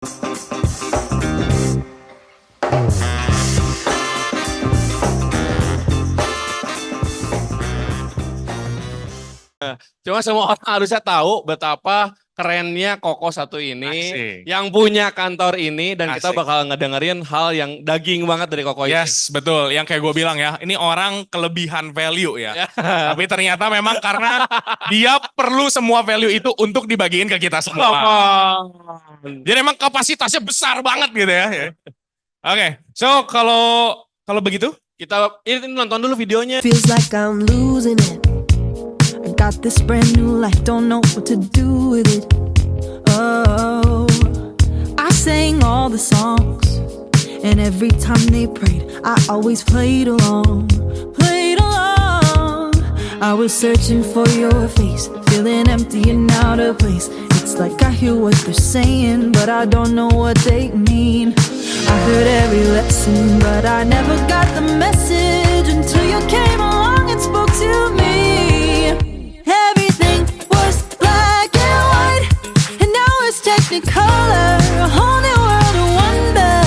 Cuma semua orang harusnya tahu betapa kerennya Koko satu ini, Asik. yang punya kantor ini, dan kita Asik. bakal ngedengerin hal yang daging banget dari Koko ini. Yes, betul. Yang kayak gue bilang ya, ini orang kelebihan value ya. Tapi ternyata memang karena dia perlu semua value itu untuk dibagiin ke kita semua. Jadi emang kapasitasnya besar banget gitu ya. Oke, so kalau begitu Kita ini nonton dulu videonya. Feels like I'm losing it. I got this brand new life, don't know what to do with it. Oh, I sang all the songs, and every time they prayed, I always played along, played along. I was searching for your face, feeling empty and out of place. It's like I hear what they're saying, but I don't know what they mean. I heard every lesson, but I never got the message until you came along and spoke to me. Everything was black and white, and now it's technicolor, a whole new world of wonder.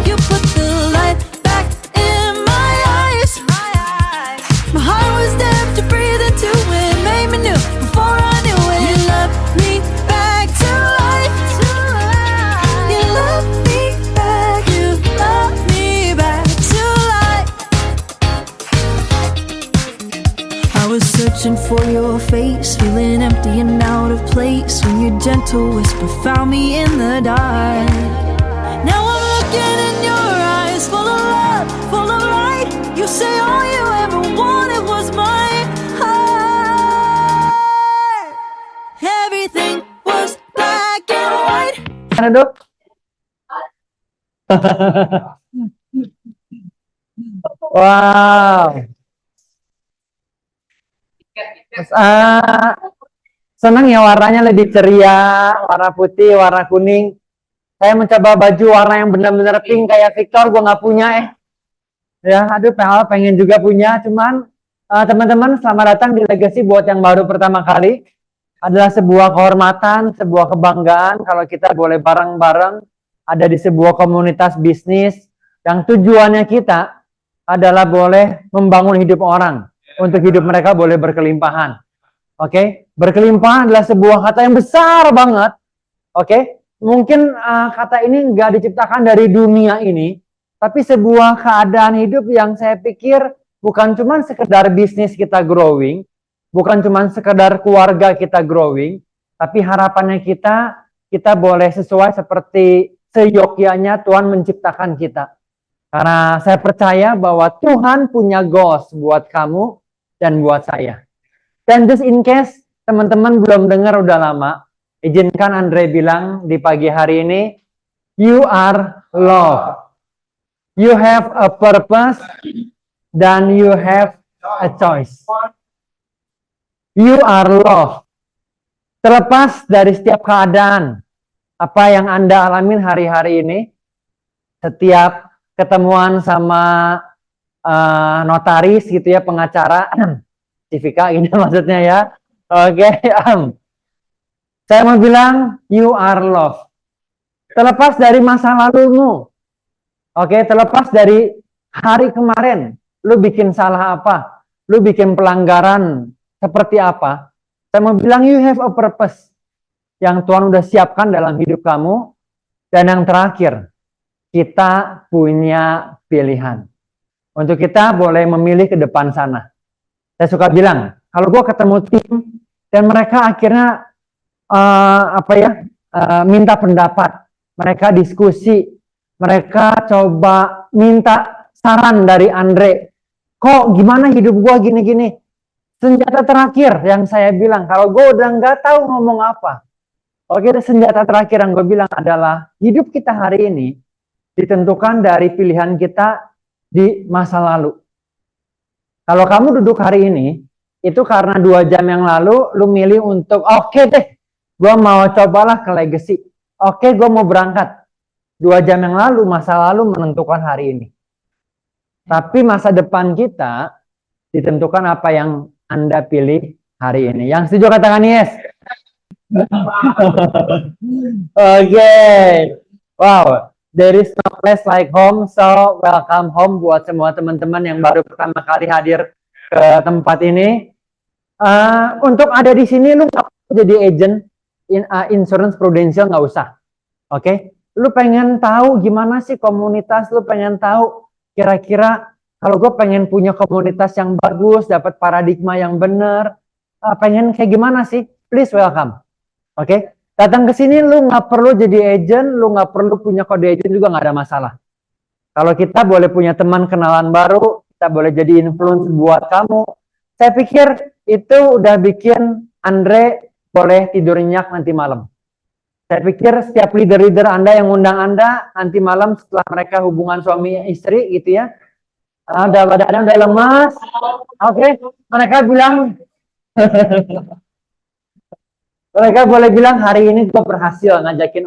You put the light back in my eyes. My heart was deaf to breathe into it, made me new before I knew it. You love me back to life. You love me back, you love me back to life. I was searching for your face, feeling empty and out of place, when your gentle whisper found me in the dark. Now I'm looking in your eyes, full of love, full of light. You say all you ever wanted was my heart. Everything was black and white. Mana Dok? Wow. Mas, senang ya warnanya lebih ceria, warna putih, warna kuning. Saya mencoba baju warna yang benar-benar pink kayak Victor, gue nggak punya Ya, aduh, pengen juga punya. Cuman teman-teman, selamat datang di Legacy. Buat yang baru pertama kali, adalah sebuah kehormatan, sebuah kebanggaan kalau kita boleh bareng-bareng ada di sebuah komunitas bisnis yang tujuannya kita adalah boleh membangun hidup orang untuk hidup mereka boleh berkelimpahan. Oke, berkelimpahan adalah sebuah kata yang besar banget. Oke, mungkin kata ini nggak diciptakan dari dunia ini, tapi sebuah keadaan hidup yang saya pikir bukan cuma sekedar bisnis kita growing, bukan cuma sekedar keluarga kita growing, tapi harapannya kita boleh sesuai seperti seyogyanya Tuhan menciptakan kita. Karena saya percaya bahwa Tuhan punya goals buat kamu dan buat saya. Dan just in case teman-teman belum dengar udah lama, izinkan Andre bilang di pagi hari ini, you are loved. You have a purpose dan you have a choice. You are loved. Terlepas dari setiap keadaan, apa yang Anda alamin hari-hari ini, setiap ketemuan sama notaris gitu ya, pengacara, Civika gitu maksudnya ya. Oke, saya mau bilang, you are loved. Terlepas dari masa lalumu, oke, terlepas dari hari kemarin, lu bikin salah apa, lu bikin pelanggaran seperti apa, saya mau bilang you have a purpose yang Tuhan udah siapkan dalam hidup kamu. Dan yang terakhir, kita punya pilihan untuk kita boleh memilih ke depan sana. Saya suka bilang, kalau gue ketemu tim dan mereka akhirnya minta pendapat, mereka diskusi, mereka coba minta saran dari Andre, kok gimana hidup gue gini-gini. Senjata terakhir yang saya bilang, kalau gue udah nggak tahu ngomong apa, oke, senjata terakhir yang gue bilang adalah hidup kita hari ini ditentukan dari pilihan kita di masa lalu. Kalau kamu duduk hari ini, itu karena 2 jam yang lalu lu milih untuk oke deh, gue mau cobalah ke Legacy. Oke, gue mau berangkat. 2 jam yang lalu, masa lalu menentukan hari ini. Tapi masa depan kita ditentukan apa yang Anda pilih hari ini. Yang setuju katakan yes. Oke. Wow, there is no place like home, so welcome home buat semua teman-teman yang baru pertama kali hadir ke tempat ini. Untuk ada di sini, lu nggak perlu jadi agent insurance prudential, nggak usah. Oke, lu pengen tahu gimana sih komunitas, lu pengen tahu kira-kira kalau gue pengen punya komunitas yang bagus, dapat paradigma yang benar, pengen kayak gimana sih? Please welcome. Oke, datang ke sini lu nggak perlu jadi agent, lu nggak perlu punya kode agent juga nggak ada masalah. Kalau kita boleh punya teman kenalan baru, kita boleh jadi influence buat kamu. Saya pikir itu udah bikin Andre boleh tidur nyenyak nanti malam. Saya pikir setiap leader-leader Anda yang undang Anda nanti malam setelah mereka hubungan suami istri gitu ya, udah lemas. Oke, mereka bilang mereka boleh bilang hari ini gue berhasil ngajakin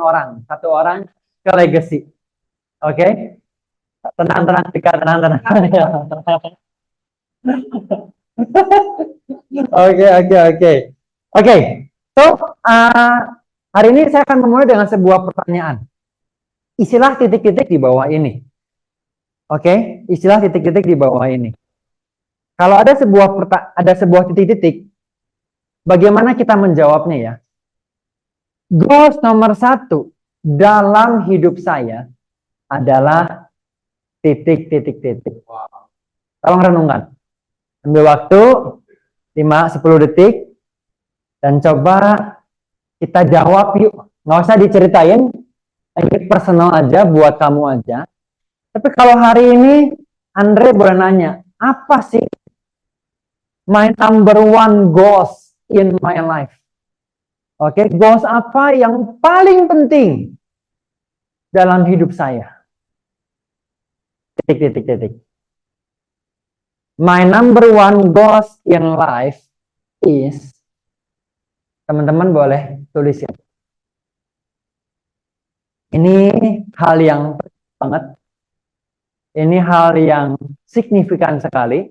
satu orang ke legacy. Oke, tenang, Tika, tenang. Oke. So, hari ini saya akan memulai dengan sebuah pertanyaan. Isilah titik-titik di bawah ini. Oke, istilah titik-titik di bawah ini. Kalau ada sebuah titik-titik, bagaimana kita menjawabnya ya? Goals nomor 1 dalam hidup saya adalah titik-titik-titik. Tolong renungkan. Ambil waktu 5-10 detik dan coba kita jawab yuk. Nggak usah diceritain, ini personal aja buat kamu aja. Tapi kalau hari ini Andre boleh nanya, apa sih my number one goals in my life? Oke, goals apa yang paling penting dalam hidup saya? Titik. My number one goals in life is, teman-teman boleh tulis ya. Ini hal yang penting banget. Ini hal yang signifikan sekali.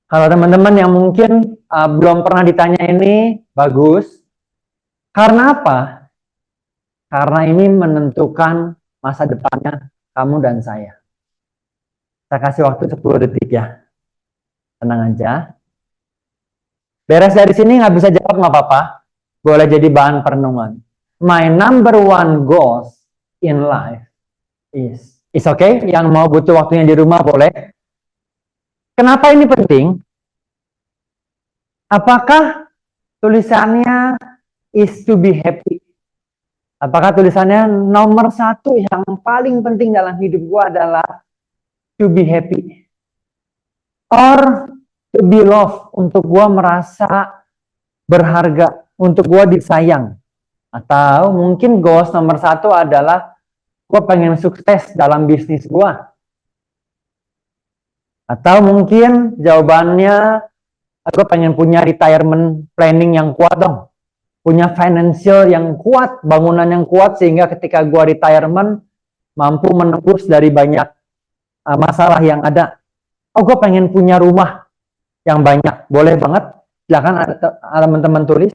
Kalau teman-teman yang mungkin belum pernah ditanya ini, bagus. Karena apa? Karena ini menentukan masa depannya kamu dan saya. Saya kasih waktu 10 detik ya. Tenang aja. Beres dari sini nggak bisa jawab nggak apa-apa. Boleh jadi bahan perenungan. My number one goals in life is okay. Yang mau butuh waktunya di rumah boleh. Kenapa ini penting? Apakah tulisannya is to be happy? Apakah tulisannya nomor 1 yang paling penting dalam hidup gua adalah to be happy? Or to be love, untuk gua merasa berharga, untuk gua disayang. Atau mungkin goals nomor 1 adalah gua pengen sukses dalam bisnis gua. Atau mungkin jawabannya gua pengen punya retirement planning yang kuat dong. Punya financial yang kuat, bangunan yang kuat sehingga ketika gua retirement mampu menembus dari banyak masalah yang ada. Oh, gue pengen punya rumah yang banyak. Boleh banget. Silakan teman-teman tulis.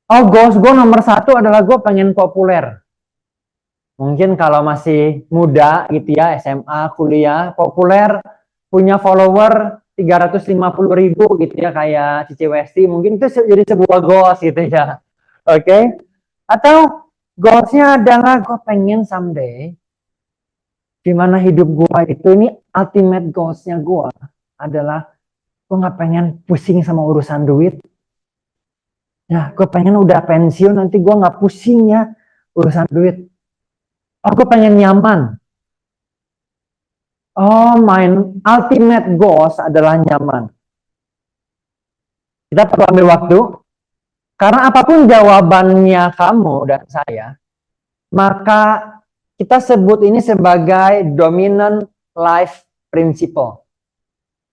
Oh, goals gue nomor 1 adalah gue pengen populer. Mungkin kalau masih muda gitu ya, SMA, kuliah, populer, punya follower 350.000 gitu ya, kayak Cici Westi. Mungkin itu jadi sebuah goals gitu ya. Oke. Atau goalsnya adalah gue pengen someday dimana hidup gua itu, ini ultimate goalsnya gua adalah gua nggak pengen pusing sama urusan duit. Ya, gua pengen udah pensiun nanti gua nggak pusing ya urusan duit. Oh, gua pengen nyaman. Oh, my ultimate goals adalah nyaman. Kita perlu ambil waktu, karena apapun jawabannya kamu dan saya, maka kita sebut ini sebagai dominant life principle.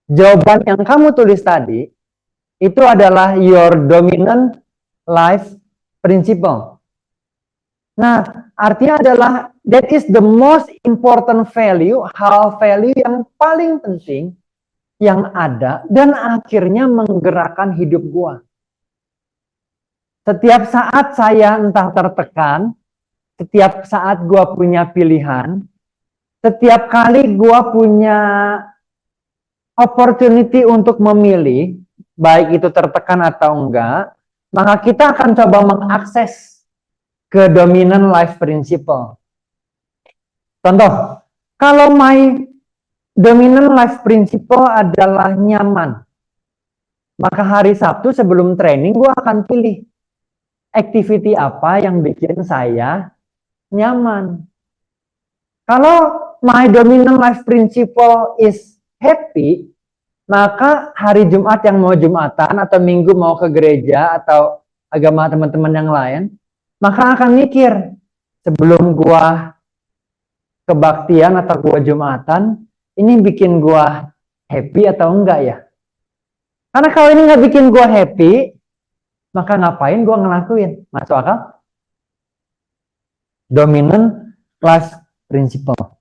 Jawaban yang kamu tulis tadi, itu adalah your dominant life principle. Nah, artinya adalah that is the most important value, hal value yang paling penting yang ada dan akhirnya menggerakkan hidup gua. Setiap saat saya entah tertekan, setiap saat gue punya pilihan, setiap kali gue punya opportunity untuk memilih, baik itu tertekan atau enggak, maka kita akan coba mengakses ke dominant life principle. Contoh, kalau my dominant life principle adalah nyaman, maka hari Sabtu sebelum training gue akan pilih activity apa yang bikin saya nyaman. Kalau my dominant life principle is happy, maka hari Jumat yang mau Jumatan atau Minggu mau ke gereja atau agama teman-teman yang lain, maka akan mikir sebelum gua kebaktian atau gua Jumatan, ini bikin gua happy atau enggak ya? Karena kalau ini nggak bikin gua happy, maka ngapain gua ngelakuin? Masuk akal? Dominant life principle.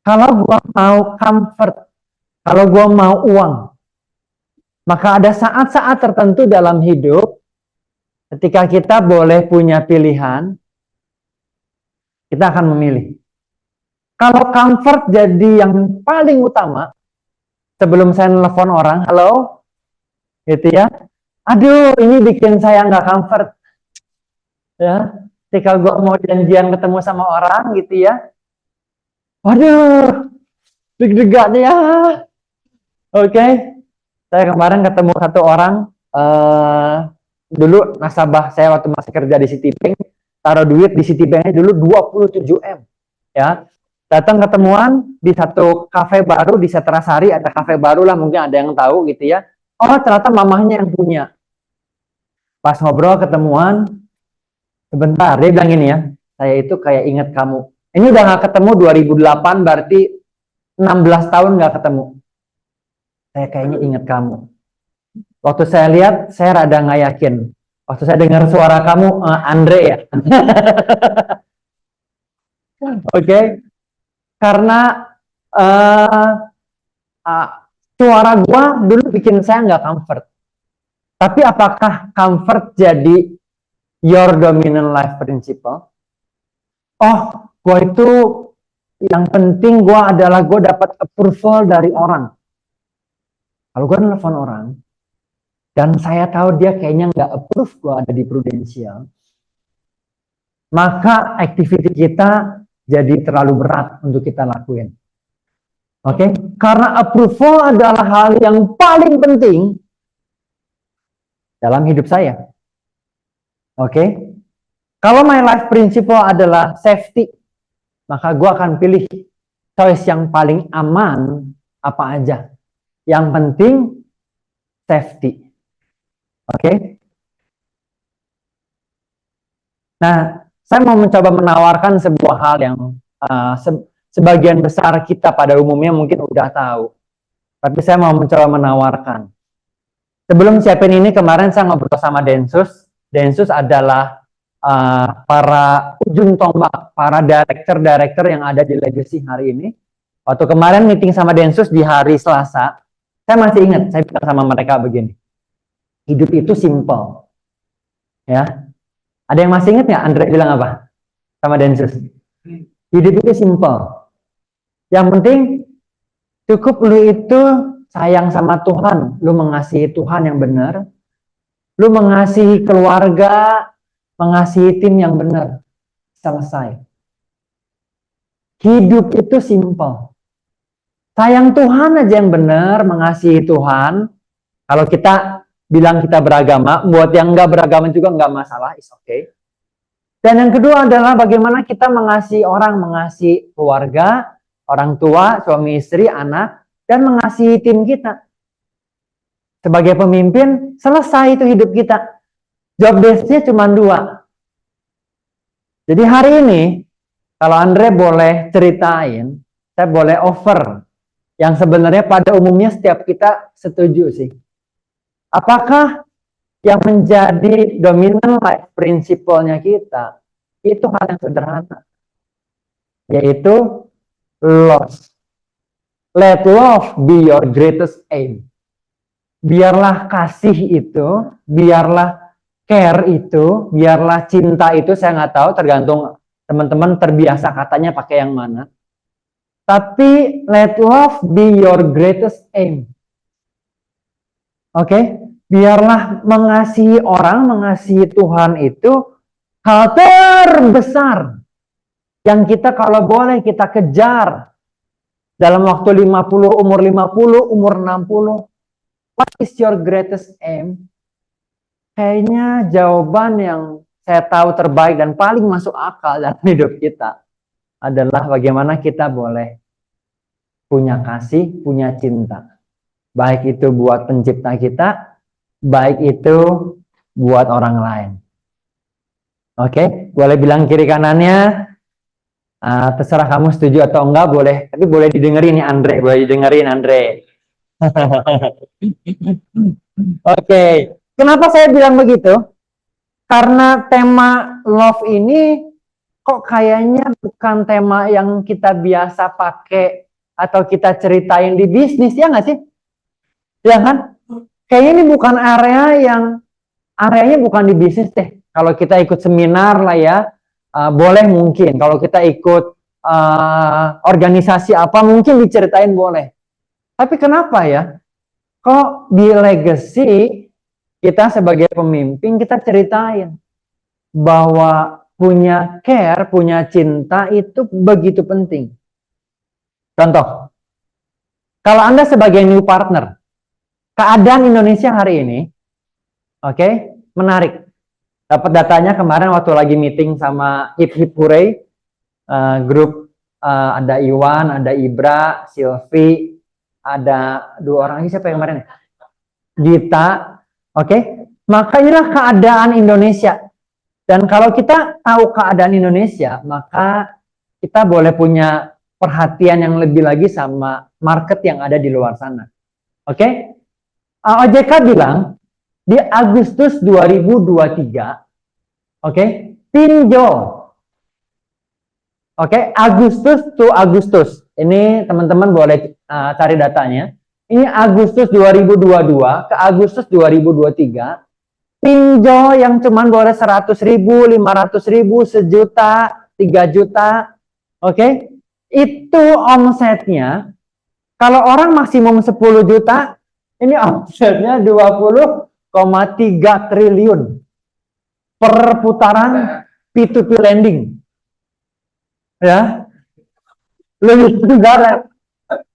Kalau gua mau comfort, kalau gua mau uang, maka ada saat-saat tertentu dalam hidup ketika kita boleh punya pilihan, kita akan memilih. Kalau comfort jadi yang paling utama, sebelum saya nelfon orang, halo, gitu ya, aduh ini bikin saya nggak comfort, ya. Ketika gue mau janjian ketemu sama orang, gitu ya, waduh, deg-degan ya. Oke, saya kemarin ketemu satu orang, dulu nasabah saya waktu masih kerja di Citibank, taruh duit di Citibanknya dulu 27 M, ya. Datang ketemuan di satu kafe baru di Setrasari, ada kafe baru lah, mungkin ada yang tahu gitu ya. Oh ternyata mamahnya yang punya. Pas ngobrol ketemuan, sebentar dia bilang gini ya, saya itu kayak ingat kamu. Ini udah nggak ketemu 2008, berarti 16 tahun nggak ketemu. Saya kayaknya ingat kamu. Waktu saya lihat, saya rada nggak yakin. Waktu saya dengar suara kamu, Andre ya. Oke. Karena suara gua dulu bikin saya nggak comfort. Tapi apakah comfort jadi your dominant life principle? Oh, gua itu yang penting gua adalah gua dapat approval dari orang. Kalau gua nelfon orang dan saya tahu dia kayaknya nggak approve gua ada di Prudential, maka activity kita jadi terlalu berat untuk kita lakuin. Oke, karena approval adalah hal yang paling penting dalam hidup saya. Oke, kalau my life principle adalah safety, maka gue akan pilih choice yang paling aman apa aja. Yang penting safety. Oke. Nah, saya mau mencoba menawarkan sebuah hal yang sebagian besar kita pada umumnya mungkin udah tahu. Tapi saya mau mencoba menawarkan. Sebelum siapin ini, kemarin saya ngobrol sama Densus. Densus adalah para ujung tombak, para director yang ada di Legacy hari ini. Waktu kemarin meeting sama Densus di hari Selasa, saya masih ingat, saya bilang sama mereka begini. Hidup itu simple. Ya. Ada yang masih ingat nggak Andre bilang apa sama Densus? Hidup itu simple. Yang penting cukup lu itu sayang sama Tuhan, lu mengasihi Tuhan yang benar, lu mengasihi keluarga, mengasihi tim yang benar, selesai. Hidup itu simple. Sayang Tuhan aja yang benar, mengasihi Tuhan. Kalau kita bilang kita beragama, buat yang nggak beragama juga nggak masalah, is okay. Dan yang kedua adalah bagaimana kita mengasihi orang, mengasihi keluarga, orang tua, suami istri, anak, dan mengasihi tim kita. Sebagai pemimpin, selesai itu hidup kita. Job desk-nya cuma 2. Jadi hari ini, kalau Andre boleh ceritain, saya boleh offer, yang sebenarnya pada umumnya setiap kita setuju sih. Apakah yang menjadi dominant life principle-nya kita itu hal yang sederhana, yaitu love. Let love be your greatest aim. Biarlah kasih itu, biarlah care itu, biarlah cinta itu, saya nggak tahu, teman-teman terbiasa katanya pakai yang mana. Tapi let love be your greatest aim. Oke, biarlah mengasihi orang, mengasihi Tuhan itu hal terbesar yang kita kalau boleh kita kejar dalam waktu 50, umur 60. What is your greatest aim? Kayaknya jawaban yang saya tahu terbaik dan paling masuk akal dalam hidup kita adalah bagaimana kita boleh punya kasih, punya cinta. Baik itu buat pencipta kita, baik itu buat orang lain. Oke, boleh bilang kiri kanannya, terserah kamu setuju atau enggak, boleh. Tapi boleh didengerin ya Andre, boleh didengerin Andre. Oke, kenapa saya bilang begitu? Karena tema love ini kok kayaknya bukan tema yang kita biasa pakai atau kita ceritain di bisnis, ya nggak sih? Ya kan? Kayaknya ini bukan areanya bukan di bisnis deh. Kalau kita ikut seminar lah ya, boleh mungkin. Kalau kita ikut organisasi apa mungkin diceritain boleh. Tapi kenapa ya? Kok di legacy kita sebagai pemimpin kita ceritain bahwa punya care, punya cinta itu begitu penting. Contoh, kalau Anda sebagai new partner, keadaan Indonesia hari ini, oke, menarik. Dapat datanya kemarin waktu lagi meeting sama Hip Hip Hooray, grup ada Iwan, ada Ibra, Silvi, ada 2 orang lagi, siapa yang kemarin? Gita, oke. Maka inilah keadaan Indonesia. Dan kalau kita tahu keadaan Indonesia, maka kita boleh punya perhatian yang lebih lagi sama market yang ada di luar sana. Oke? OJK bilang di Agustus 2023, oke, pinjol. Oke, Agustus to Agustus. Ini teman-teman boleh cari datanya. Ini Agustus 2022 ke Agustus 2023. Pinjol yang cuman boleh 100.000, 500.000, 1 juta, 3 juta. Oke? Itu omsetnya, kalau orang maksimum 10 juta, ini omsetnya 20,3 triliun per putaran P2P lending. Ya. Lebih besar.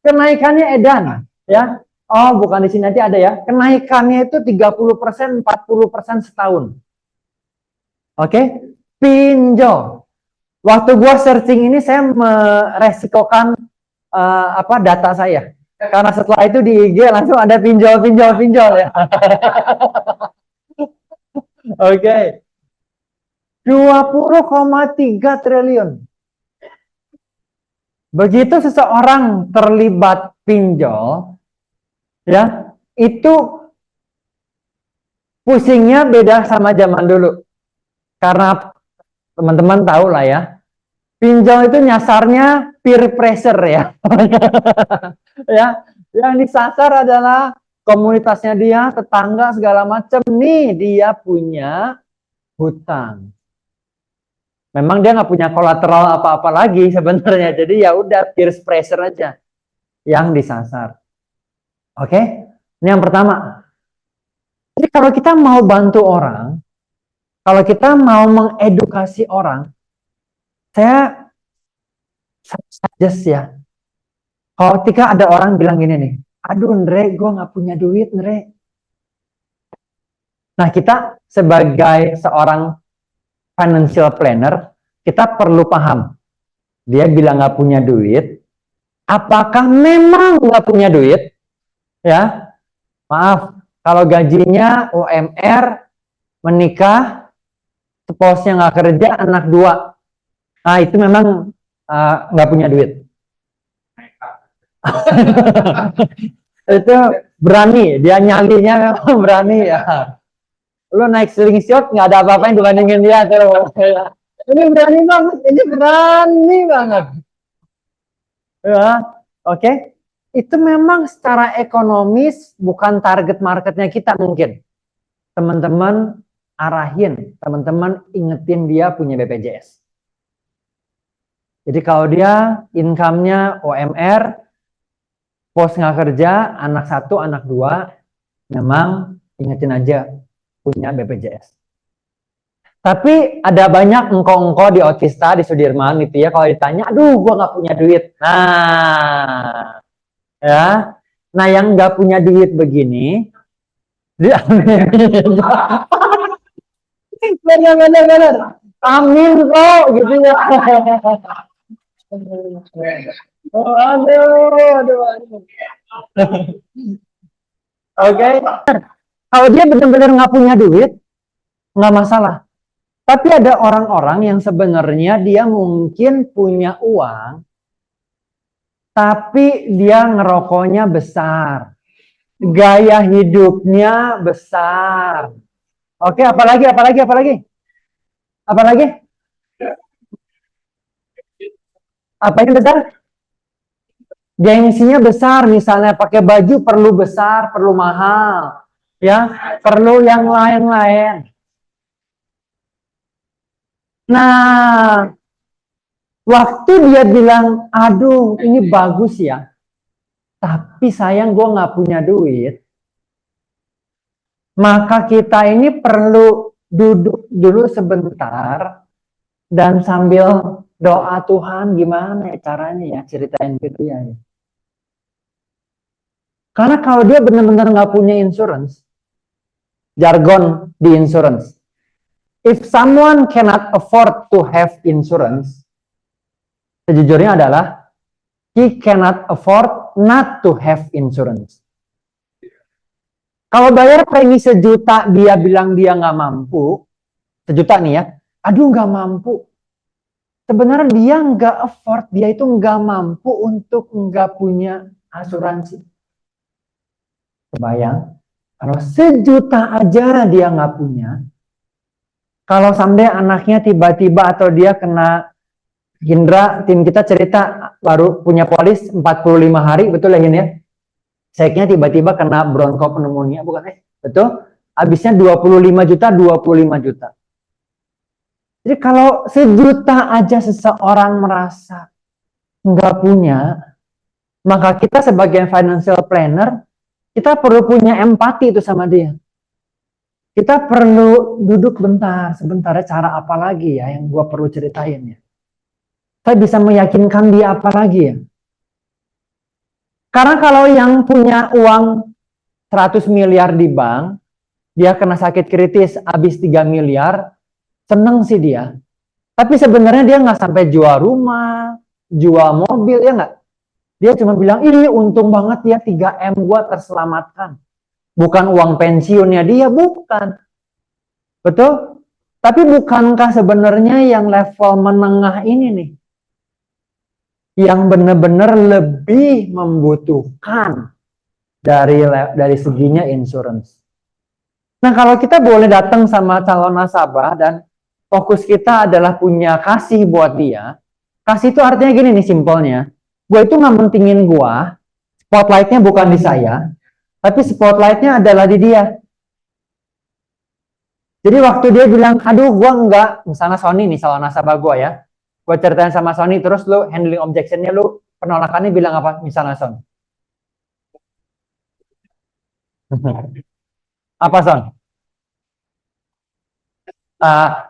Kenaikannya edan, ya. Oh, bukan di sini nanti ada ya. Kenaikannya itu 30%, 40% setahun. Oke? Pinjol. Waktu gua searching ini saya meresikokan data saya. Karena setelah itu di IG langsung ada pinjol ya. Oke. 20,3 triliun. Begitu seseorang terlibat pinjol, ya, itu pusingnya beda sama zaman dulu. Karena teman-teman tahu lah ya, pinjol itu nyasarnya peer pressure ya. Ya, yang disasar adalah komunitasnya dia, tetangga segala macam. Nih dia punya hutang. Memang dia nggak punya kolateral apa-apa lagi sebenarnya. Jadi ya udah peer pressure aja yang disasar. Oke, ini yang pertama. Jadi kalau kita mau bantu orang, kalau kita mau mengedukasi orang, saya suggest ya. Kalau ketika ada orang bilang gini nih, aduh Andre, gue nggak punya duit Andre. Nah kita sebagai seorang financial planner, kita perlu paham. Dia bilang nggak punya duit, apakah memang nggak punya duit? Ya, maaf, kalau gajinya UMR, menikah, spouse-nya nggak kerja, anak 2. Nah itu memang nggak punya duit. Itu berani, dia nyalinya memang berani ya. Lu naik slingshot nggak ada apa-apa yang dibandingin dia tuh. Ini berani banget, ini berani banget. Ya, oke. Itu memang secara ekonomis bukan target marketnya kita mungkin. Teman-teman arahin, teman-teman ingetin dia punya BPJS. Jadi kalau dia income-nya UMR, pos nggak kerja, anak 1, anak 2, memang ingetin aja punya BPJS. Tapi ada banyak engko-engko di Otista, di Sudirman gitu ya, kalau ditanya, aduh gua nggak punya duit. Nah, ya. Nah yang nggak punya duit begini, dia benar. Amin kok, gitu ya. Oh, aduh. Oke. Kalau dia benar-benar nggak punya duit, nggak masalah. Tapi ada orang-orang yang sebenarnya dia mungkin punya uang, tapi dia ngerokoknya besar. Gaya hidupnya besar. Oke, apalagi? Apa yang besar? Gengsinya besar, misalnya pakai baju perlu besar, perlu mahal. Ya, perlu yang lain-lain. Nah, waktu dia bilang, aduh ini bagus ya, tapi sayang gue nggak punya duit, maka kita ini perlu duduk dulu sebentar dan sambil doa, Tuhan gimana ya caranya ya, ceritain ke dia ya. Karena kalau dia benar-benar nggak punya insurance, jargon di insurance, if someone cannot afford to have insurance, sejujurnya adalah he cannot afford not to have insurance. Kalau bayar premi 1 juta, dia bilang dia nggak mampu, 1 juta nih ya, aduh nggak mampu. Sebenarnya dia nggak afford, dia itu nggak mampu untuk nggak punya asuransi. Kebayang? Kalau 1 juta aja dia nggak punya, kalau someday anaknya tiba-tiba atau dia kena, Hindra, tim kita cerita baru punya polis 45 hari, betul ya Hin ya? Seknya tiba-tiba kena bronkopneumonia, bukan betul? Habisnya 25 juta. Jadi kalau 1 juta aja seseorang merasa nggak punya, maka kita sebagai financial planner, kita perlu punya empati itu sama dia. Kita perlu duduk sebentar, cara apa lagi ya yang gua perlu ceritain ya. Saya bisa meyakinkan dia apa lagi ya. Karena kalau yang punya uang 100 miliar di bank, dia kena sakit kritis habis 3 miliar, seneng sih dia. Tapi sebenarnya dia nggak sampai jual rumah, jual mobil, ya nggak? Dia cuma bilang, ini untung banget ya 3M gua terselamatkan. Bukan uang pensiunnya dia, bukan. Betul? Tapi bukankah sebenarnya yang level menengah ini nih, yang benar-benar lebih membutuhkan dari seginya insurance. Nah, kalau kita boleh datang sama calon nasabah dan fokus kita adalah punya kasih buat dia, kasih itu artinya gini nih simpelnya, gue itu nggak mentingin gue, spotlightnya bukan di saya, tapi spotlightnya adalah di dia. Jadi waktu dia bilang, aduh gue enggak, misalnya Sony nih calon nasabah gue ya, gue ceritain sama Sony, terus lu handling objection-nya, lu penolakannya bilang apa misalnya Son? Apa Son?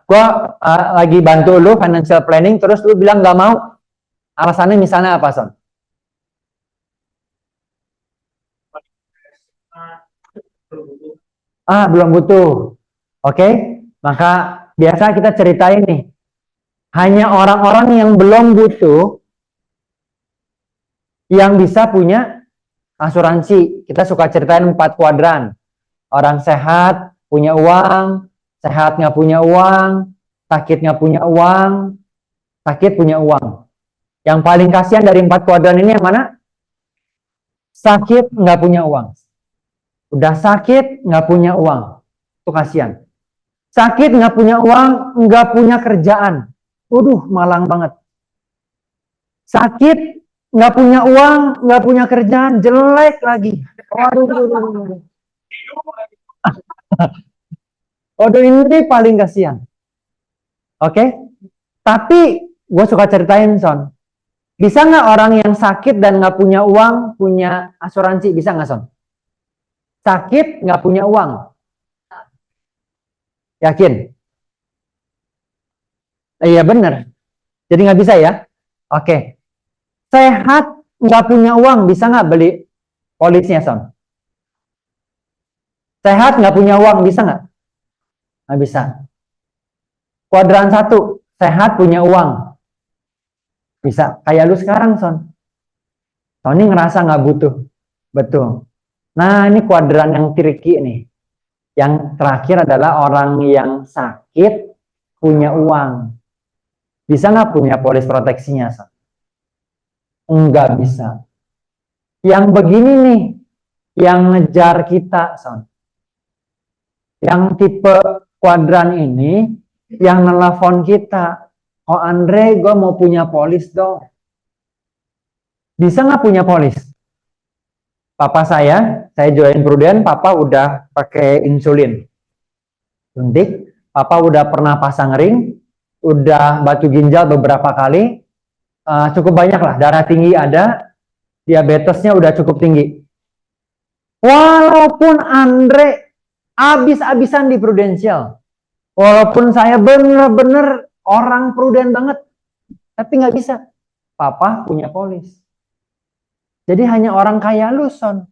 Gue lagi bantu lu financial planning, terus lu bilang gak mau, alasannya misalnya apa Son? Belum butuh. Oke, maka biasa kita ceritain nih, hanya orang-orang yang belum butuh yang bisa punya asuransi. Kita suka ceritain 4 kuadran. Orang sehat, punya uang, sehat nggak punya uang, sakit nggak punya uang, sakit punya uang. Yang paling kasihan dari 4 kuadran ini yang mana? Sakit nggak punya uang. Udah sakit nggak punya uang. Itu kasihan. Sakit nggak punya uang, nggak punya kerjaan. Waduh, malang banget. Sakit, nggak punya uang, nggak punya kerjaan, jelek lagi. Waduh. Waduh, ini paling kasihan. Oke? Tapi gue suka ceritain, Son. Bisa nggak orang yang sakit dan nggak punya uang, punya asuransi? Bisa nggak, Son? Sakit, nggak punya uang. Yakin? Iya bener. Jadi nggak bisa ya? Oke. Sehat, nggak punya uang, bisa nggak beli polisnya, Son? Sehat, nggak punya uang, bisa nggak? Nggak bisa. Kuadran 1, sehat, punya uang. Bisa. Kayak lu sekarang, Son. Tony ngerasa nggak butuh. Betul. Nah, ini kuadran yang tricky nih. Yang terakhir adalah orang yang sakit, punya uang. Bisa nggak punya polis proteksinya, Son? Enggak bisa. Yang begini nih, yang ngejar kita, Son. Yang tipe kuadran ini, yang nelfon kita. Oh Andre, gue mau punya polis dong. Bisa nggak punya polis? Papa saya join Prudent, papa udah pakai insulin. Suntik, papa udah pernah pasang ring, udah batu ginjal beberapa kali, cukup banyak lah, darah tinggi ada, diabetesnya udah cukup tinggi. Walaupun Andre abis-abisan di Prudential, walaupun saya bener-bener orang prudent banget, tapi nggak bisa. Papa punya polis. Jadi hanya orang kaya lu, Son,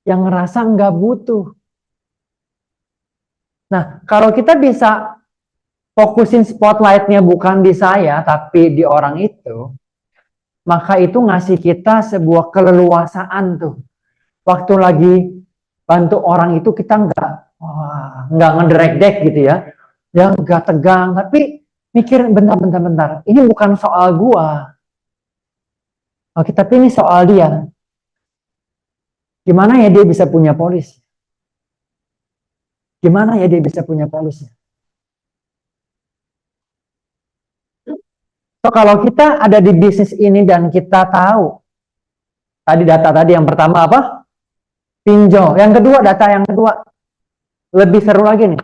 yang ngerasa nggak butuh. Nah, kalau kita bisa fokusin spotlightnya bukan di saya, tapi di orang itu, maka itu ngasih kita sebuah keleluasaan tuh. Waktu lagi bantu orang itu kita nggak ngedrek-dek gitu ya, nggak tegang, tapi mikir bentar, ini bukan soal gua. Oke, tapi ini soal dia. Gimana ya dia bisa punya polis? Gimana ya dia bisa punya polis? So, kalau kita ada di bisnis ini dan kita tahu, tadi data tadi yang pertama apa? Pinjol. Yang kedua, data yang kedua. Lebih seru lagi nih.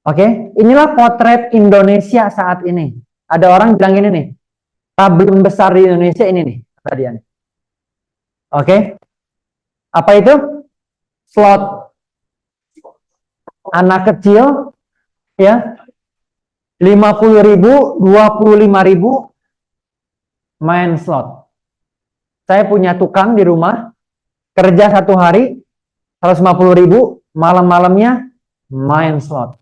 Oke, inilah potret Indonesia saat ini. Ada orang bilang gini nih, problem besar di Indonesia ini nih, tadi nih. Oke, apa itu? Slot. Anak kecil, ya, 50.000, 25.000 main slot. Saya punya tukang di rumah, kerja 1 hari, 150.000, malam-malamnya main slot.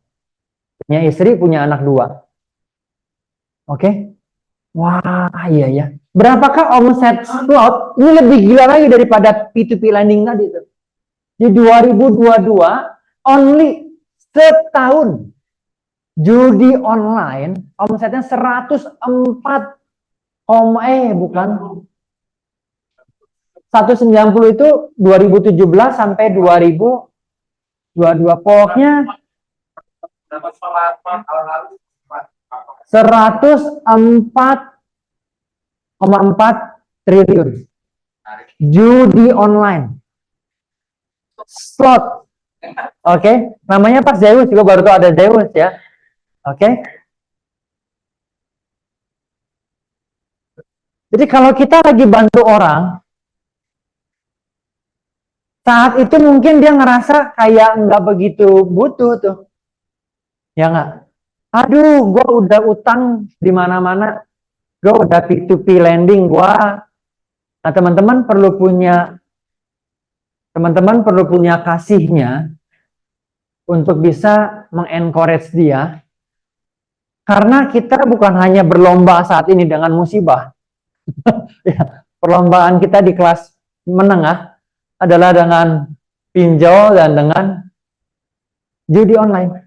Punya istri, punya anak 2. Oke? Wah, iya ya. Berapakah omset slot? Ini lebih gila lagi daripada P2P lending tadi tuh. Di 2022, only setahun judi online omsetnya 190 itu 2017 sampai 2022. Pokoknya 104,4 triliun judi online slot. Oke, namanya Pak Zeus, juga baru tahu ada Zeus ya. Oke. Jadi kalau kita lagi bantu orang, saat itu mungkin dia ngerasa kayak nggak begitu butuh tuh. Ya nggak? Aduh, gue udah utang di mana-mana. Gue udah P2P lending, Nah, teman-teman perlu punya kasihnya untuk bisa mengencourage dia. Karena kita bukan hanya berlomba saat ini dengan musibah. Ya, perlombaan kita di kelas menengah adalah dengan pinjol dan dengan judi online.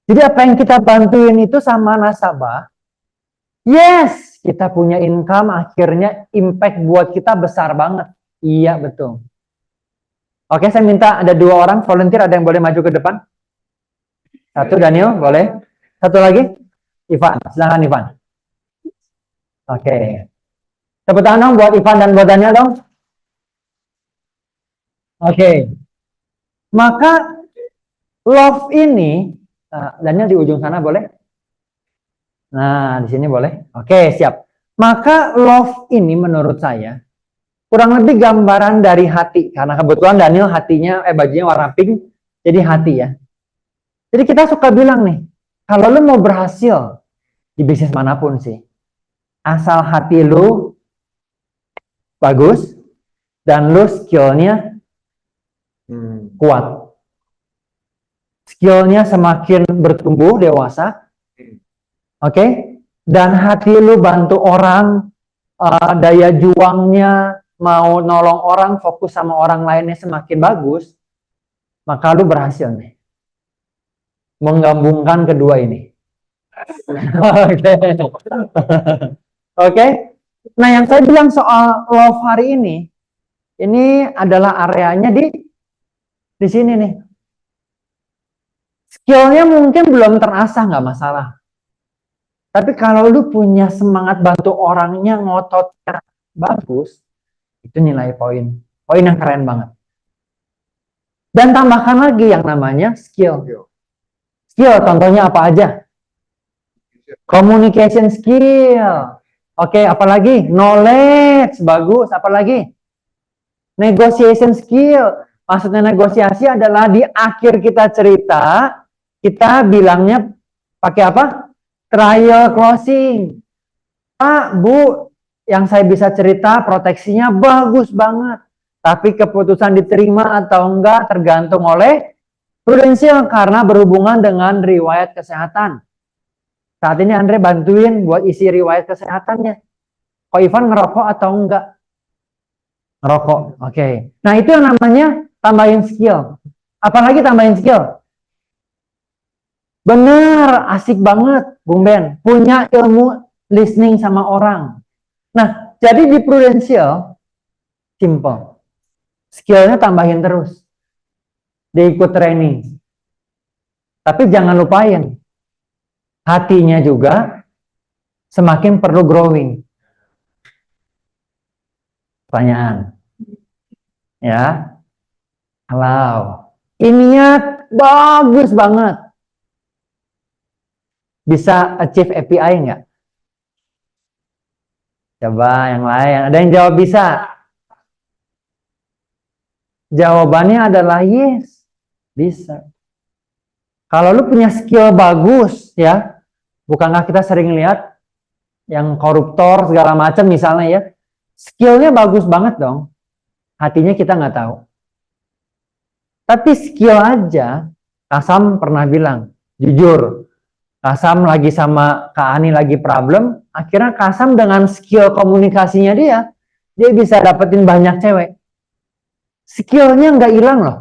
Jadi apa yang kita bantuin itu sama nasabah, yes, kita punya income, akhirnya impact buat kita besar banget. Iya, betul. Oke, saya minta ada 2 orang volunteer, ada yang boleh maju ke depan? 1, Daniel, boleh. 1 lagi? Ivan, silakan Ivan. Oke. Tepuk tangan dong buat Ivan dan buat Daniel dong. Oke. Maka love ini, Daniel di ujung sana boleh? Nah, di sini boleh. Oke, siap. Maka love ini menurut saya kurang lebih gambaran dari hati. Karena kebetulan Daniel bajunya warna pink, jadi hati ya. Jadi kita suka bilang nih, kalau lu mau berhasil di bisnis manapun sih, asal hati lu bagus dan lu skillnya kuat. Skillnya semakin bertumbuh dewasa, oke? Dan hati lu bantu orang, daya juangnya mau nolong orang, fokus sama orang lainnya semakin bagus, maka lu berhasil nih menggabungkan kedua ini. Oke. Oke. Nah, yang saya bilang soal love hari ini adalah areanya di sini nih. Skillnya mungkin belum terasah, nggak masalah. Tapi kalau lu punya semangat bantu orangnya, ngototnya bagus, itu nilai poin. Poin yang keren banget. Dan tambahkan lagi yang namanya skill. Skill contohnya apa aja? Communication skill. Oke, apalagi? Knowledge, bagus. Apalagi? Negotiation skill. Maksudnya negosiasi adalah di akhir kita cerita, kita bilangnya pakai apa? Trial closing. Pak, Bu, yang saya bisa cerita proteksinya bagus banget. Tapi keputusan diterima atau enggak tergantung oleh prudensial karena berhubungan dengan riwayat kesehatan. Saat ini Andre bantuin buat isi riwayat kesehatannya. Kok Ivan ngerokok atau enggak? Ngerokok, oke. Nah itu yang namanya tambahin skill. Apalagi tambahin skill? Bener, asik banget Bung Ben. Punya ilmu listening sama orang. Nah, jadi di prudensial, simple. Skillnya tambahin terus. Dia ikut training. Tapi jangan lupain, hatinya juga semakin perlu growing. Pertanyaan. Ya. Halo. Ininya bagus banget. Bisa achieve API enggak? Coba yang lain. Ada yang jawab bisa? Jawabannya adalah yes. Bisa. Kalau lu punya skill bagus ya, bukankah kita sering lihat yang koruptor segala macam misalnya ya, skillnya bagus banget dong, hatinya kita nggak tahu. Tapi skill aja, Kasam pernah bilang, jujur, Kasam lagi sama Kak Ani lagi problem, akhirnya Kasam dengan skill komunikasinya dia bisa dapetin banyak cewek. Skillnya nggak hilang loh.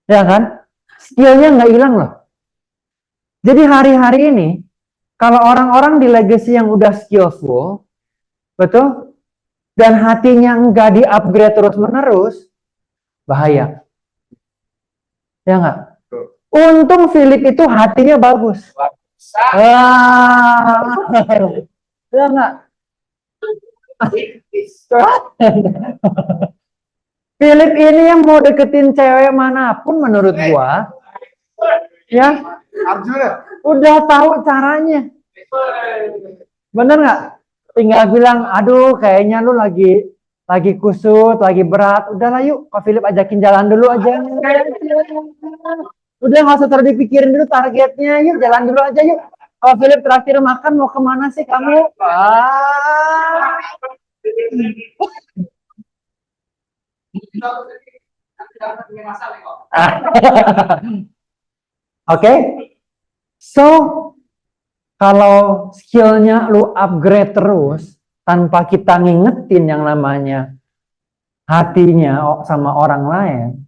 Ya kan? Skillnya nggak hilang loh. Jadi hari-hari ini, kalau orang-orang di legacy yang udah skillful, betul? Dan hatinya nggak di-upgrade terus-menerus, bahaya. Ya nggak? Untung Philip itu hatinya bagus. Ya nggak? Philip ini yang mau deketin cewek manapun menurut gua, ya, udah tahu caranya. Bener nggak? Tinggal bilang, aduh kayaknya lu lagi kusut, lagi berat. Udahlah yuk, Kak Philip ajakin jalan dulu aja. Udah nggak usah terlalu dipikirin dulu targetnya, yuk jalan dulu aja yuk. Kalau Philip terakhir makan mau kemana sih kamu? Oke, so kalau skillnya lu upgrade terus tanpa kita ngingetin yang namanya hatinya sama orang lain,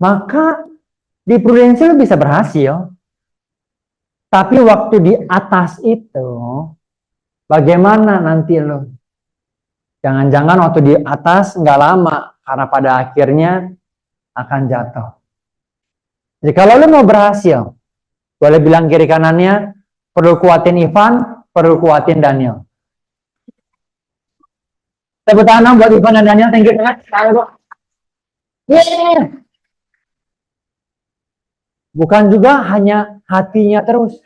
maka di prudensial bisa berhasil. Tapi waktu di atas itu, bagaimana nanti lu? Jangan-jangan waktu di atas nggak lama, karena pada akhirnya akan jatuh. Jadi kalau lu mau berhasil, boleh bilang kiri kanannya, perlu kuatin Ivan, perlu kuatin Daniel. Tepuk tangan buat Ivan dan Daniel, thank you banget. Yeah. Bukan juga hanya hatinya terus,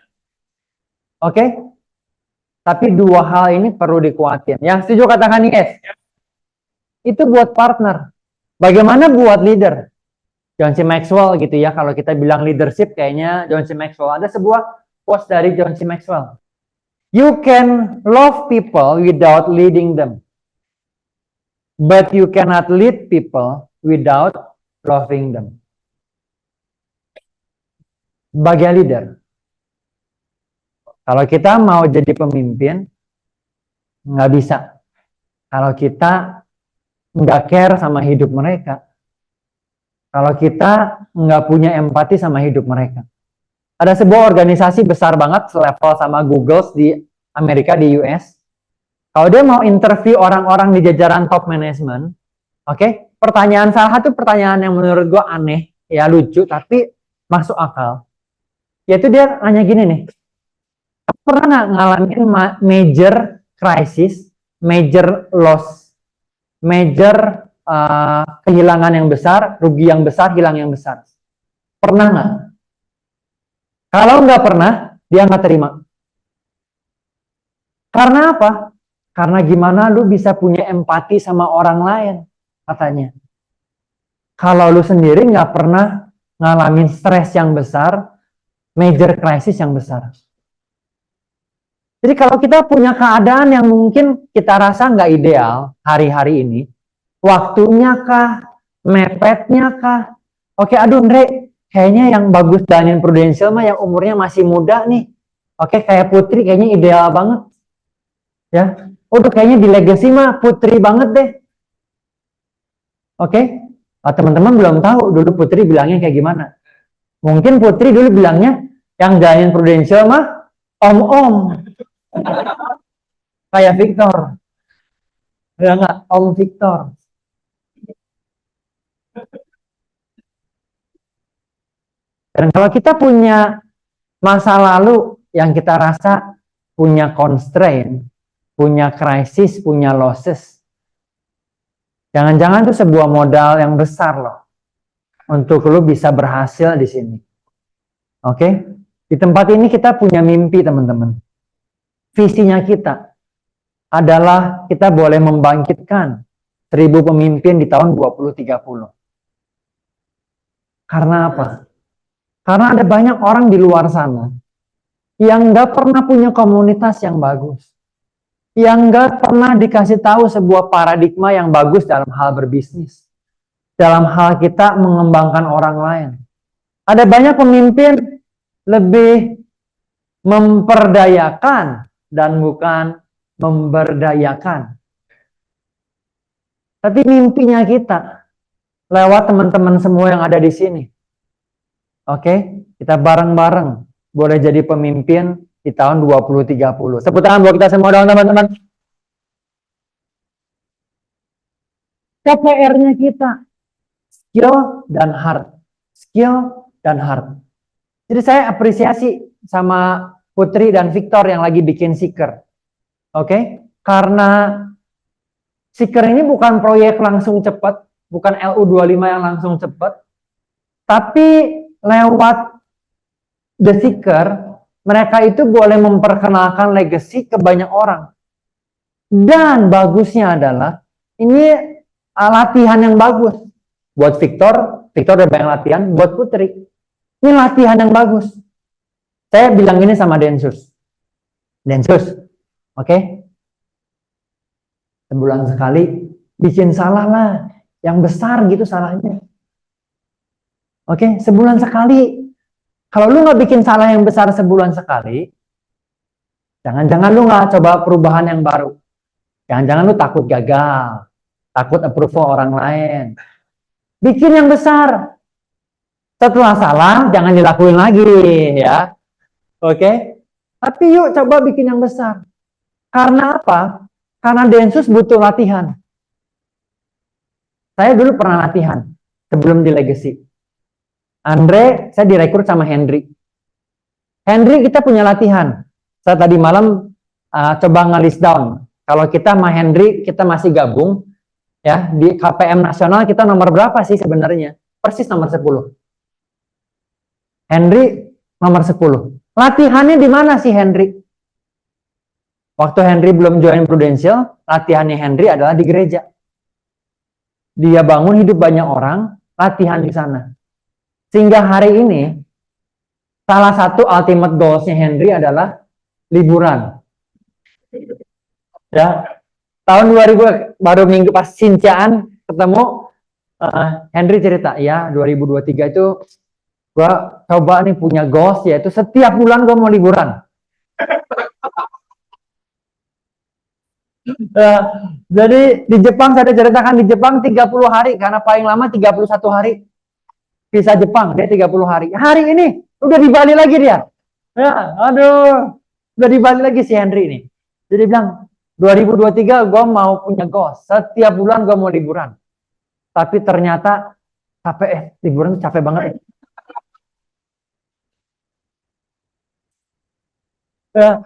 Oke? Tapi dua hal ini perlu dikuatin. Yang setuju katakan yes. Itu buat partner. Bagaimana buat leader? John C. Maxwell gitu ya. Kalau kita bilang leadership kayaknya John C. Maxwell. Ada sebuah quotes dari John C. Maxwell. You can love people without leading them. But you cannot lead people without loving them. Sebagai leader, kalau kita mau jadi pemimpin, nggak bisa. Kalau kita nggak care sama hidup mereka, kalau kita nggak punya empati sama hidup mereka. Ada sebuah organisasi besar banget, selevel sama Google di Amerika, di US. Kalau dia mau interview orang-orang di jajaran top management, oke, pertanyaan salah satu pertanyaan yang menurut gue aneh, ya lucu, tapi masuk akal. Yaitu dia nanya gini nih, pernah nggak ngalamin major crisis, major loss, major kehilangan yang besar, rugi yang besar, hilang yang besar? Pernah nggak? Kalau nggak pernah, dia nggak terima. Karena apa? Karena gimana lu bisa punya empati sama orang lain, katanya. Kalau lu sendiri nggak pernah ngalamin stres yang besar, major crisis yang besar. Jadi kalau kita punya keadaan yang mungkin kita rasa nggak ideal hari-hari ini, waktunya kah, mepetnya kah, oke, aduh Andre, kayaknya yang bagus jalanin Prudential mah yang umurnya masih muda nih. Oke, kayak Putri kayaknya ideal banget. Ya, udah kayaknya di legacy mah Putri banget deh. Oke, teman-teman belum tahu dulu Putri bilangnya kayak gimana. Mungkin Putri dulu bilangnya yang jalanin Prudential mah om-om. Kayak Victor. Ya enggak, Om Victor. Dan kalau kita punya masa lalu yang kita rasa punya constraint, punya krisis, punya losses, jangan-jangan itu sebuah modal yang besar loh untuk lu bisa berhasil di sini. Oke? Di tempat ini kita punya mimpi, teman-teman. Visinya kita adalah kita boleh membangkitkan 1000 pemimpin di tahun 2030. Karena apa? Karena ada banyak orang di luar sana yang nggak pernah punya komunitas yang bagus, yang nggak pernah dikasih tahu sebuah paradigma yang bagus dalam hal berbisnis, dalam hal kita mengembangkan orang lain. Ada banyak pemimpin lebih memperdayakan dan bukan memberdayakan. Tapi mimpinya kita lewat teman-teman semua yang ada di sini. Oke, kita bareng-bareng boleh jadi pemimpin di tahun 2030. Tepuk tangan buat kita semua dong, teman-teman. KPR-nya kita skill dan heart. Skill dan heart. Jadi saya apresiasi sama Putri dan Victor yang lagi bikin Seeker. Oke? Karena Seeker ini bukan proyek langsung cepat, bukan LU25 yang langsung cepat, tapi lewat The Seeker, mereka itu boleh memperkenalkan legacy ke banyak orang. Dan bagusnya adalah, ini latihan yang bagus. Buat Victor, Victor udah banyak latihan. Buat Putri, ini latihan yang bagus. Saya bilang ini sama Densus. Densus, oke? Sebulan sekali, bikin salah lah. Yang besar gitu salahnya. Oke, sebulan sekali. Kalau lu nggak bikin salah yang besar sebulan sekali, jangan-jangan lu nggak coba perubahan yang baru. Jangan-jangan lu takut gagal, takut approval orang lain. Bikin yang besar. Setelah salah, jangan dilakuin lagi, ya. Oke? Tapi yuk coba bikin yang besar. Karena apa? Karena Densus butuh latihan. Saya dulu pernah latihan sebelum di Legacy. Andre, saya direkrut sama Henry. Henry, kita punya latihan. Saya tadi malam coba nge-list down. Kalau kita sama Henry, kita masih gabung. Ya, di KPM nasional kita nomor berapa sih sebenarnya? Persis nomor 10. Henry nomor 10. Latihannya di mana sih Henry? Waktu Henry belum join Prudential, latihannya Henry adalah di gereja. Dia bangun hidup banyak orang, latihan di sana. Sehingga hari ini, salah satu ultimate goals-nya Henry adalah liburan. Ya, tahun 2000 baru minggu pas Sincaan ketemu, Henry cerita, ya 2023 itu gua coba nih punya goals, yaitu setiap bulan gua mau liburan. Jadi di Jepang, saya ceritakan, di Jepang 30 hari, karena paling lama 31 hari visa Jepang, dia 30 hari. Hari ini udah di Bali lagi dia. Ya, aduh, udah di Bali lagi si Henry ini. Jadi bilang 2023 gue mau punya goals, setiap bulan gue mau liburan. Tapi ternyata capek, liburan tuh capek banget. Ya,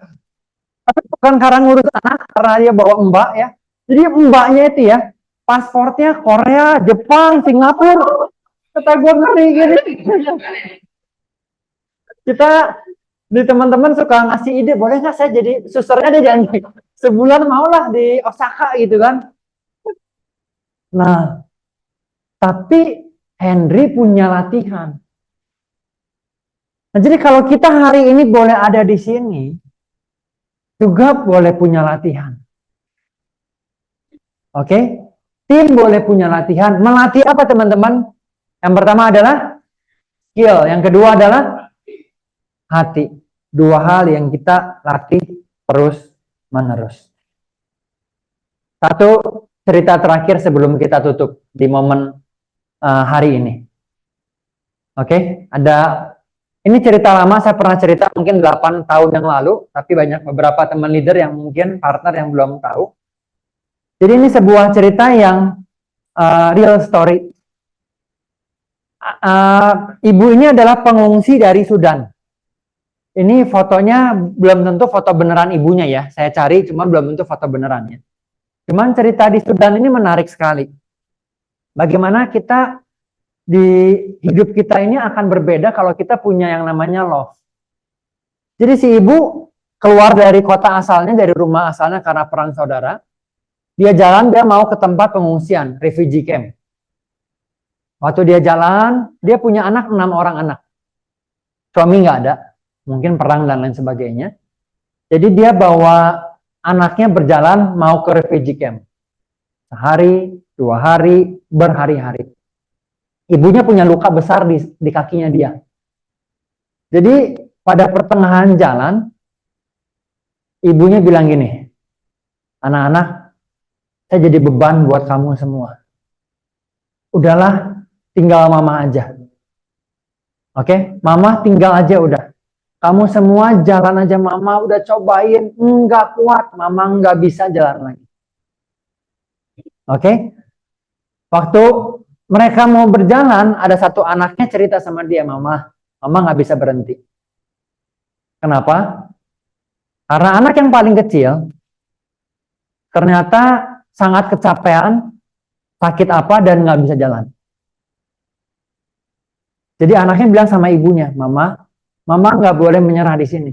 tapi bukan karena ngurus anak, karena dia bawa mbak ya. Jadi mbaknya itu ya, pasportnya Korea, Jepang, Singapura. Kata gue ngeri gini. Kita di teman-teman suka ngasih ide, boleh nggak saya jadi susternya deh, jangan sebulan maulah di Osaka gitu kan. Nah, tapi Henry punya latihan. Nah, jadi kalau kita hari ini boleh ada di sini, juga boleh punya latihan. Oke? Tim boleh punya latihan. Melatih apa teman-teman? Yang pertama adalah skill. Yang kedua adalah hati. Dua hal yang kita latih terus-menerus. Satu cerita terakhir sebelum kita tutup di momen hari ini. Oke? Ini cerita lama, saya pernah cerita mungkin 8 tahun yang lalu, tapi banyak beberapa teman leader yang mungkin partner yang belum tahu. Jadi ini sebuah cerita yang real story. Ibu ini adalah pengungsi dari Sudan. Ini fotonya belum tentu foto beneran ibunya ya, saya cari, cuma belum tentu foto benerannya. Cuman cerita di Sudan ini menarik sekali. Bagaimana kita di hidup kita ini akan berbeda kalau kita punya yang namanya love. Jadi si ibu keluar dari kota asalnya, dari rumah asalnya karena perang saudara. Dia jalan, dia mau ke tempat pengungsian, refugee camp. Waktu dia jalan, dia punya anak, 6 orang anak. Suami nggak ada, mungkin perang dan lain sebagainya. Jadi dia bawa anaknya berjalan mau ke refugee camp. Sehari, 2 hari, berhari-hari. Ibunya punya luka besar di kakinya dia. Jadi pada pertengahan jalan, ibunya bilang gini, anak-anak, saya jadi beban buat kamu semua. Udahlah, tinggal mama aja. Oke, mama tinggal aja udah. Kamu semua jalan aja, mama udah cobain, nggak kuat, mama nggak bisa jalan lagi. Oke, waktu mereka mau berjalan, ada satu anaknya cerita sama dia, mama nggak bisa berhenti. Kenapa? Karena anak yang paling kecil ternyata sangat kecapean, sakit apa dan nggak bisa jalan. Jadi anaknya bilang sama ibunya, mama nggak boleh menyerah di sini.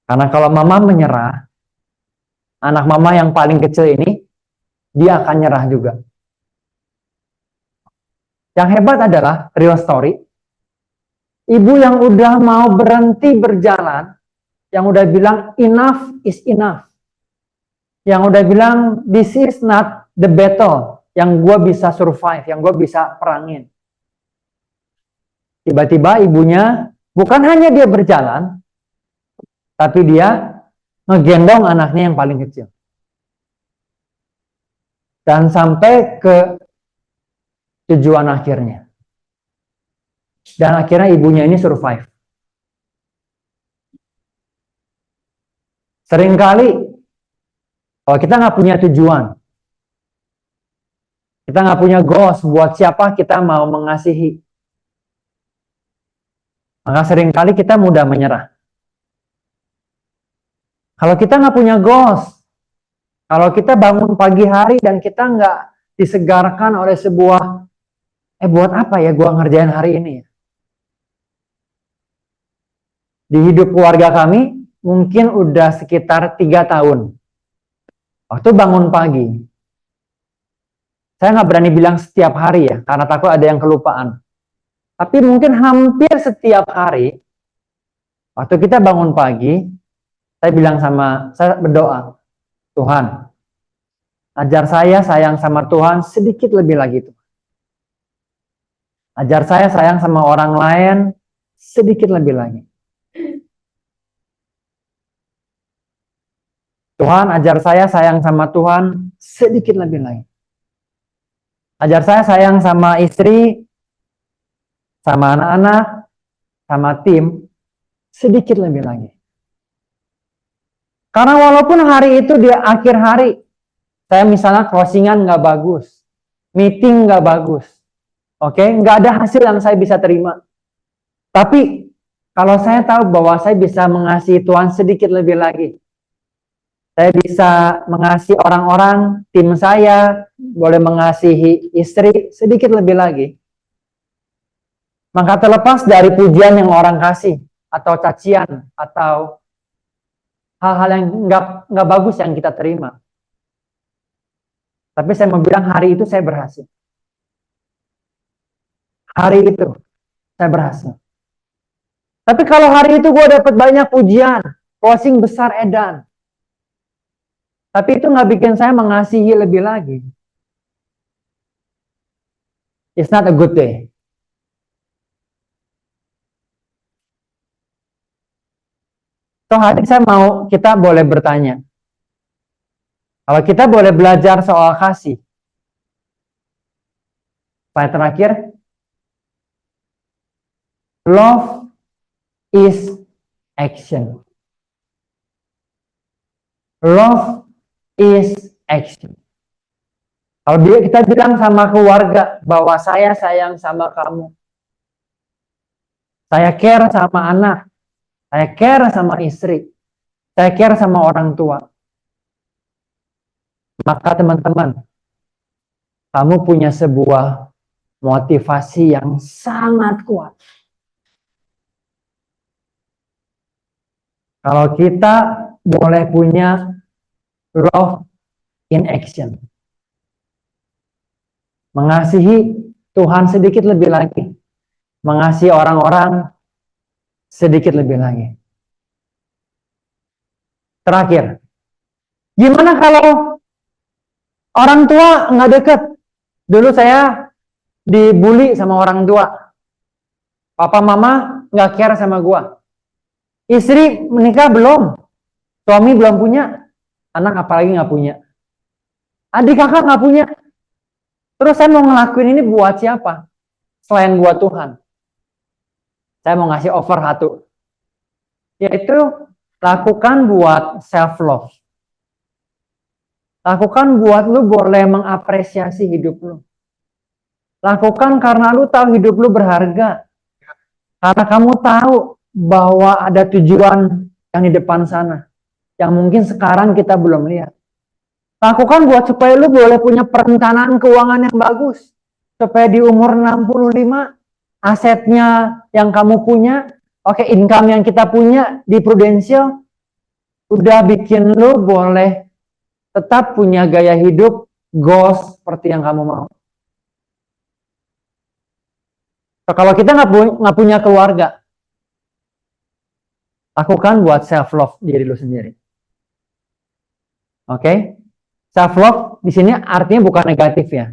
Karena kalau mama menyerah, anak mama yang paling kecil ini dia akan nyerah juga. Yang hebat adalah real story. Ibu yang udah mau berhenti berjalan, yang udah bilang enough is enough. Yang udah bilang this is not the battle yang gue bisa survive, yang gue bisa perangin. Tiba-tiba ibunya bukan hanya dia berjalan, tapi dia ngegendong anaknya yang paling kecil. Dan sampai ke tujuan akhirnya. Dan akhirnya ibunya ini survive. Seringkali kalau kita nggak punya tujuan, kita nggak punya goals buat siapa kita mau mengasihi, maka seringkali kita mudah menyerah. Kalau kita nggak punya goals, kalau kita bangun pagi hari dan kita nggak disegarkan oleh sebuah buat apa ya gua ngerjain hari ini? Di hidup keluarga kami, mungkin udah sekitar 3 tahun. Waktu bangun pagi, saya nggak berani bilang setiap hari ya, karena takut ada yang kelupaan. Tapi mungkin hampir setiap hari, waktu kita bangun pagi, saya berdoa, Tuhan, ajar saya sayang sama Tuhan sedikit lebih lagi. Ajar saya sayang sama orang lain sedikit lebih lagi. Tuhan, ajar saya sayang sama Tuhan sedikit lebih lagi. Ajar saya sayang sama istri, sama anak-anak, sama tim, sedikit lebih lagi. Karena walaupun hari itu di akhir hari, saya misalnya closingan nggak bagus, meeting nggak bagus, oke, nggak ada hasil yang saya bisa terima. Tapi kalau saya tahu bahwa saya bisa mengasihi Tuhan sedikit lebih lagi, saya bisa mengasihi orang-orang, tim saya, boleh mengasihi istri sedikit lebih lagi. Maka terlepas dari pujian yang orang kasih, atau cacian, atau hal-hal yang nggak bagus yang kita terima. Tapi saya mau bilang hari itu saya berhasil. Hari itu saya berhasil. Tapi kalau hari itu gue dapat banyak pujian, closing besar edan, tapi itu nggak bikin saya mengasihi lebih lagi, it's not a good day. So hari saya mau kita boleh bertanya. Kalau kita boleh belajar soal kasih. Slide terakhir. Love is action. Love is action. Kalau kita bilang sama keluarga bahwa saya sayang sama kamu. Saya care sama anak. Saya care sama istri. Saya care sama orang tua. Maka teman-teman, kamu punya sebuah motivasi yang sangat kuat. Kalau kita boleh punya love in action. Mengasihi Tuhan sedikit lebih lagi. Mengasihi orang-orang sedikit lebih lagi. Terakhir, gimana kalau orang tua nggak deket? Dulu saya dibully sama orang tua. Papa mama nggak care sama gua. Istri menikah belum, suami belum punya, anak apalagi nggak punya. Adik kakak nggak punya. Terus saya mau ngelakuin ini buat siapa? Selain buat Tuhan. Saya mau ngasih offer satu. Yaitu lakukan buat self love. Lakukan buat lu boleh mengapresiasi hidup lu. Lakukan karena lu tahu hidup lu berharga. Karena kamu tahu bahwa ada tujuan yang di depan sana. Yang mungkin sekarang kita belum lihat. Lakukan buat supaya lu boleh punya perencanaan keuangan yang bagus. Supaya di umur 65, asetnya yang kamu punya, oke, income yang kita punya di Prudential, udah bikin lu boleh tetap punya gaya hidup goals seperti yang kamu mau. So, kalau kita nggak punya keluarga, lakukan buat self love diri lu sendiri. Oke, self love di sini artinya bukan negatif ya,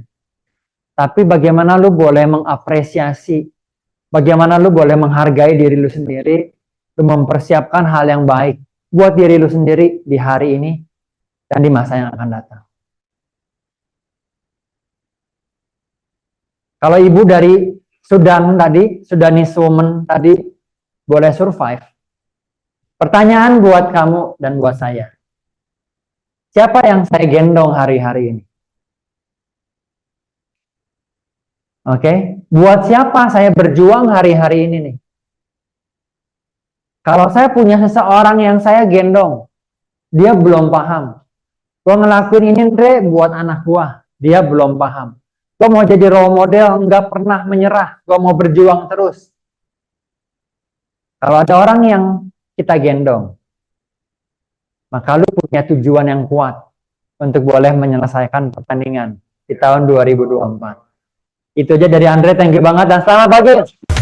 tapi bagaimana lu boleh mengapresiasi, bagaimana lu boleh menghargai diri lu sendiri, lu mempersiapkan hal yang baik buat diri lu sendiri di hari ini dan di masa yang akan datang. Kalau ibu dari Sudan tadi, Sudanese woman tadi boleh survive. Pertanyaan buat kamu dan buat saya. Siapa yang saya gendong hari-hari ini? Oke, buat siapa saya berjuang hari-hari ini nih? Kalau saya punya seseorang yang saya gendong, dia belum paham. Gua ngelakuin ini Andre buat anak gua, dia belum paham. Gua mau jadi role model, nggak pernah menyerah. Gua mau berjuang terus. Kalau ada orang yang kita gendong, maka lu punya tujuan yang kuat untuk boleh menyelesaikan pertandingan di tahun 2024. Itu aja dari Andre, thank you banget dan selamat pagi.